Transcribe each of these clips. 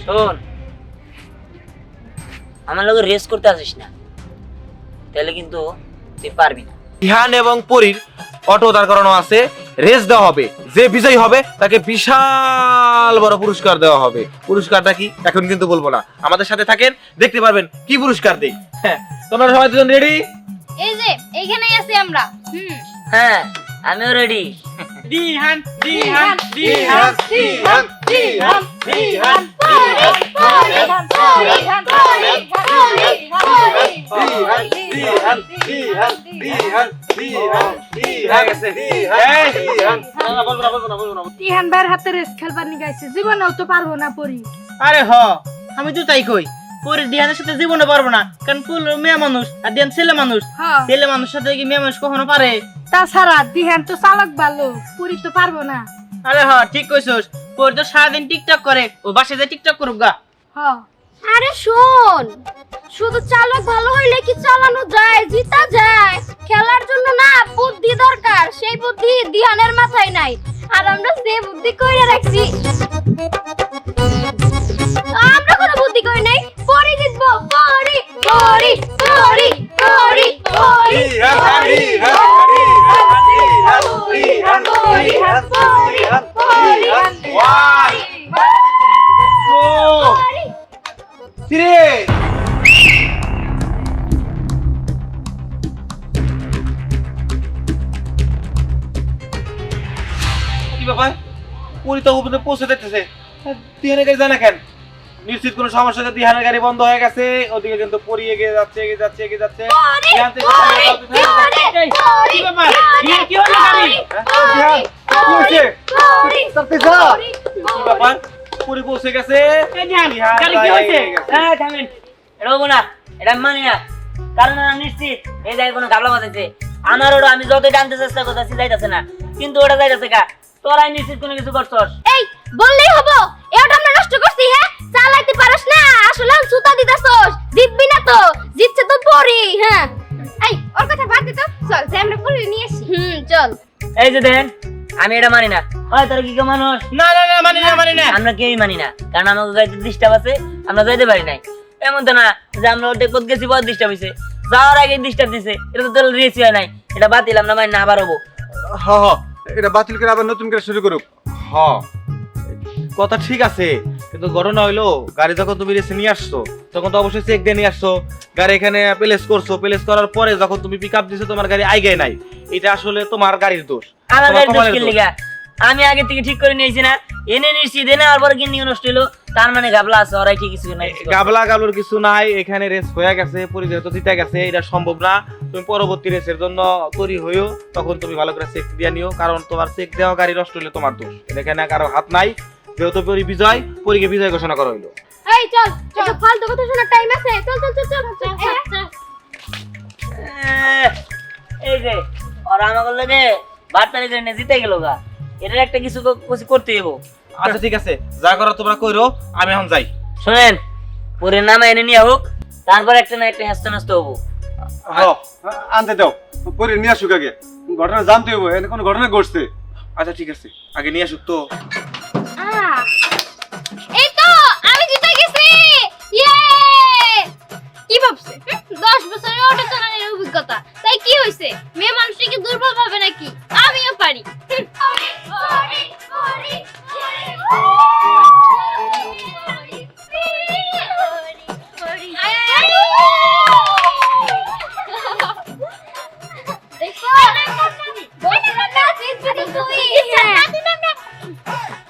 শোন, আমার লগে রেস করতে আসিস না, তাহলে কিন্তু তুই পারবি না। ধ্যান এবং পরীর অটো দাঁড় করানো আছে, রেস দেওয়া হবে, যে বিজয়ী হবে তাকে বিশাল বড় পুরস্কার দেওয়া হবে। পুরস্কারটা কি এখন কিন্তু বলবো না, আমাদের সাথে থাকেন, দেখতে পারবেন কি পুরস্কার দেই। হ্যাঁ, তোমরা সবাই দুজন রেডি? এই যে এইখানেই আছি আমরা। হ্যাঁ, আমিও রেডি। দিহান দিহান, দিহান দিহান, দিহান দিহান তিহান ভাইয়ের হাতে রেস খেলবার নিয়ে গাইছে, জীবনেও তো পারবো না পরি। আরে হ, আমি তো তাই কই, পরে দিহানের সাথে জীবনে পারবো না, কারণ ফুল মেয়ে মানুষ আর দিহান ছেলে মানুষ। হ্যাঁ, ছেলে মানুষ সাথে কি মেয়ে মানুষ কখনো পারে? তাছাড়া দিহান তো চালাক ভালো, পরি তো পারবো না। আরে হ, ঠিক কইছস, পরে তো সারাদিন টিকটক করে, ও বাসায় যায় টিকটক করুক গা। হ্যাঁ, আরে শোন, শুধু চালক ভালো হইলে কি চালানো যায়, জিতা যায়? খেলার জন্য না বুদ্ধি দরকার, সেই বুদ্ধি দিহানের মাথায় নাই। আর আমরা যে বুদ্ধি কইরা রাখছি, আমরা কোনো বুদ্ধি কই নাই। পরি জিতবো, পরি পরি পরি পরি পরি কি ব্যাপার? পরী তো উপরে পৌঁছে দেখতেছে, দিহানের গাড়ি যায় না কেন? নিশ্চিত কোনো সমস্যা হচ্ছে, দিহানের গাড়ি বন্ধ হয়ে গেছে। ওদিকে কিন্তু পরী এগিয়ে যাচ্ছে, এগিয়ে যাচ্ছে, এগিয়ে যাচ্ছে। দিহান থেকে কি ব্যাপার? কি হলো গাড়ি? দিহান, কি হয়েছে? কি ব্যাপার? পরী পৌঁছে গেছে। এই দিহান, দিহান গাড়ি কি হয়েছে? হ্যাঁ, থামেন, এটা হবো না, এটা আমি মানি না। কারণ আমি নিশ্চিত এই জায়গায় কোনো ঘাবলা বাঁধাইছে। আমার ওটা আমি যতই টানতে চেষ্টা করতেছি যাইতেছে না, কিন্তু ওটা যাইতেছে কা। তোরাই নিশ্চিত কোনো কিছু করছস। এই বললেই হবো, এটা আমরা নষ্ট করছি। হ্যাঁ, চালাইতে পারছ না, আসলে সুতা দিতাছস, জিতবি না তো, জিতছে তো পরি। হ্যাঁ, এই ওর কথা বাদ দে তো, চল যে আমরা পরি নিয়ে আসি। চল। এই যে দেন, আমি এটা মানি না। হয় তোরা কি কেউ মানুষ? না না না, মানি না, মানি না। আমরা কেউই মানি না, কারণ আমাকে গাড়িতে ডিস্টার্ব আছে, আমরা যাইতে পারি নাই। এমন তো না যে আমরা ওটা কোথাও গেছি পর ডিস্টার্ব হয়েছে, যাওয়ার আগে ডিস্টার্ব দিছে। এটা তো তোর রেসি হয় নাই, এটা বাতিল, আমরা মানি না, আবার হবো। হ্যাঁ, এটা বাতিল করে আবার নতুন করে শুরু করুক। হ্যাঁ, কথা ঠিক আছে, কিন্তু ঘটনা হইলো গাড়ি যখন তুমি রেসে নিয়ে আসছো তখন তো অবশ্যই চেক দিয়ে নিয়ে আসছো। গাড়ি এখানে প্লেস করছো, প্লেস করার পরে যখন তুমি পিক আপ দিছো তোমার গাড়ি আইগে নাই, এটা আসলে তোমার গাড়ির দোষ। আমার তোমার গাড়ি দোষ কপালের কি দোষ। লিগা? আমি আগে থেকে ঠিক করে নিয়েছি না, এনে নিয়েছি, দেনে আর পরে কিনে নষ্ট হলো, তার মানে গাবলা আছে, ওরাই ঠিক কিছু নাই। গাবলা গাবলার কিছু নাই, এখানে রেস হয়ে গেছে, পরিচয় তো জিতে গেছে, এটা সম্ভব না। তুমি পরবর্তী রেসের জন্য তৈরি হইও, তখন তুমি ভালো করে চেক দিয়ে নিও, কারণ তোমার চেক দেওয়া গাড়ি নষ্ট হলে তোমার দোষ, এখানে কারো হাত নাই। যেহেতু পরি বিজয়, পরীকে বিজয় ঘোষণা করা হইলো। এই চল, এটা ফালতু কথা শোনার টাইম আছে। চল চল চল চল চল। এই যে ওরা আমাকে লাগে বার্তারি করে জিতে গেল গা, এটার একটা কিছু করতে হইব। আচ্ছা ঠিক আছে, যা করার তোমরা কইরো, আমি এখন যাই। শোনেন, পরে নামা এনে নিয়ে হোক, তারপর একটা না একটা হাসতে নাচতে হবো। হ্যাঁ, আনতে দাও, পরে নিয়ে আসুক আগে, ঘটনা জানতে হইব, এখানে কোনো ঘটনা ঘটছে। আচ্ছা ঠিক আছে, আগে নিয়ে আসুক তো। এই তো আমি জিতে গেছি। ইয়ে! কি ভাবছে? 10 বছরের অটো চালানোর অভিজ্ঞতা, তাই কি হইছে? মেয়ে মানুষটা কি দুর্বল ভাবে নাকি? আমিও পারি।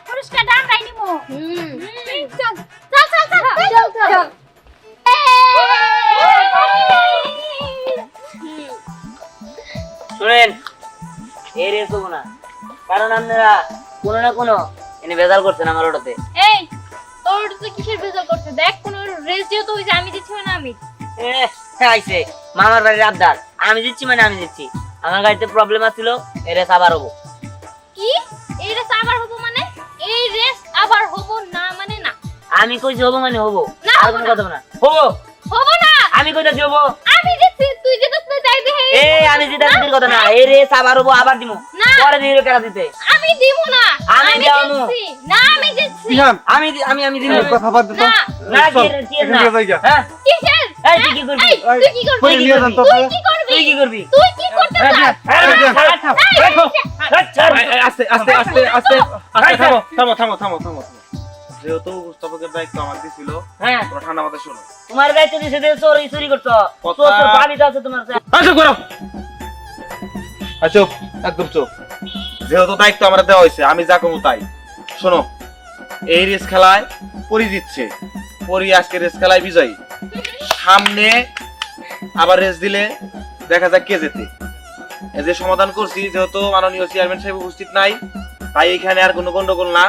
পুরস্কার দাম রাই নিমো। চল চল চল চল চল চল। শুনেন, এই রেস হবো না, কারণ আপনারা কোনো না কোনো এনে ভেজাল করছেন আমার ওটাতে। এই তোর তো কিসের ভেজাল করছে? দেখ, কোন রেস যেহেতু হইছে, আমি দিচ্ছি মানে আমি। আইছে মামার বাড়ির আবদার, আমি দিচ্ছি মানে আমি দিচ্ছি। আমার গাড়িতে প্রবলেম আছিল, এই রেস আবার হবো। কি? এই রেস আবার হবো মানে? এই রেস আবার হবো না মানে না? আমি কইছি হবো মানে হবো, না, আর হবো কোনো না। কথা না। হবো হবো না। আমি কইতাছি হবো। আমি দিচ্ছি, তুই যেটা তুই চাইবি। এই আমি যেটা দির কথা না, এই রেস আবার হবো, আবার দিমু। না পরে দিলে কেন দিতে আমি দিব না। আমি যাবো। জিতছি। না আমি জিতছি। বিহান আমি দিব এই কথা বাদ দে তো না। না চল, কি এখান না থেকে যাই গা। হ্যাঁ কিসের? এই তুই কি করবি এই, তুই কি করবি? পরে নিয়ে যান তো তুই কি করবি? তুই কি করবি তুই কি করতে এই চাস? আস্তে আস্তে আস্তে আস্তে আস্তে থামো থামো থামো থামো থামো যেহেতু উপস্থাপকের দায়িত্ব আমার দিছিল হ্যাঁ তোমরা ঠান্ডা মাথায় শোনো তোমার দায়িত্ব দিছে যে চুরি করছো কথা- চোর ভাবি আছে তোমার কাছে। আসো করো চুপ একদম চুপ যেহেতু দায়িত্ব আমার দেওয়া হয়েছে আমি যা করবো তাই শোনো এই রেস খেলায় পরি জিতছে পরি আজকে রেস খেলায় বিজয়ী সামনে আবার রেস দিলে দেখা যাক কে জেতে এই যে সমাধান করছি যেহেতু মাননীয় চেয়ারম্যান সাহেব উপস্থিত নাই তাই এখানে আর কোনো গন্ডগোল না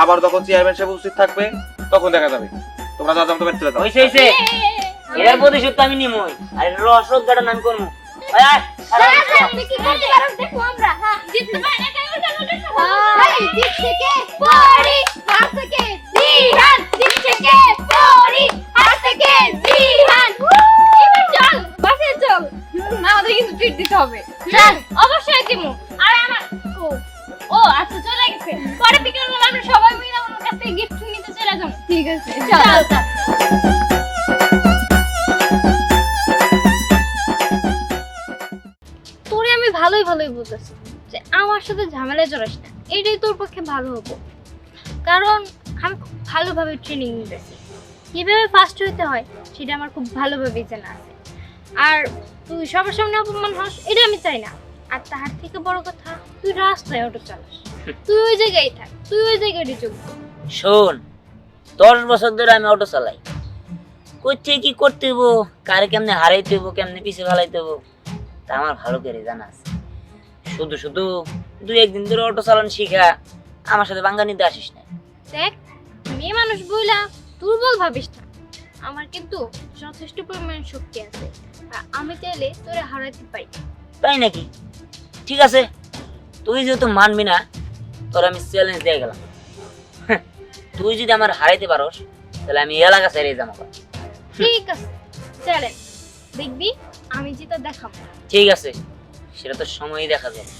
আবার যখন চেয়ারম্যান সাহেব উপস্থিত থাকবে তখন দেখা যাবে তোমরা যা জানতে পারতে দাও হইছে এর প্রতিশোধ তো আমি নিমই আর রসদ গাড়া নাম করব আপনি কি করতে পারেন দেখো আমরা। হ্যাঁ, জিততে পারি না কেন এই জিতছে কে? পরি। হারছে কে? দিহান। জিতছে কে? পরি। হারছে কে? দিহান। এবার চল, বাসে চল। আমাদের কিন্তু ট্রিট দিতে হবে। চল, অবশ্যই দিমু। আর আমার ও আচ্ছা চলে গেছে। পরে বিকেলবেলা আমরা সবাই মিলে ওর কাছ থেকে গিফট নিতে চলে যাবো। ঠিক আছে, চল। তোরে আমি ভালোই বলতেছি যে আমার সাথে ঝামেলায় জড়াস না, এটাই তোর পক্ষে ভালো হবো। কারণ আমি খুব ভালোভাবে ট্রেনিং নিতেছি, কিভাবে ফার্স্ট হইতে হয় সেটা আমার খুব ভালোভাবে জানা আছে। আর তুই সবার সামনে অপমান হস এটা আমি চাই না। আর তার থেকে বড় কথা, তুই রাস্তায় অটো চালাস, তুই ওই জায়গায় থাক, তুই ওই জায়গায় যোগ্য। শোন 10 বছর ধরে আমি অটো চালাই করতে কি করতে হইব কারে কেমনে হারাইতে হইব কেমনে পিছে ফেলাইতে হইব তা আমার ভালো করে জানা আছে। শুধু শুধু 2-1 দিন ধরে অটো চালান শিখা আমার সাথে বাঙ্গা নিতে আসিস না। দেখ, মেয়ে মানুষ বইলা দুর্বল ভাবিস না, আমার কিন্তু যথেষ্ট পরিমাণ শক্তি আছে আর আমি চাইলে তোরে হারাইতে পারি। তাই নাকি? ঠিক আছে, তুই যেহেতু মানবি না তোর আমি চ্যালেঞ্জ দিয়ে গেলাম। তুই যদি আমার হারাইতে পারোস তাহলে আমি এলাকা ছেড়ে যাবো। ঠিক আছে, চ্যালেঞ্জ দেখবি, আমি যেটা দেখাবো। ঠিক আছে, সেটা তো সময়ই দেখা যাবে।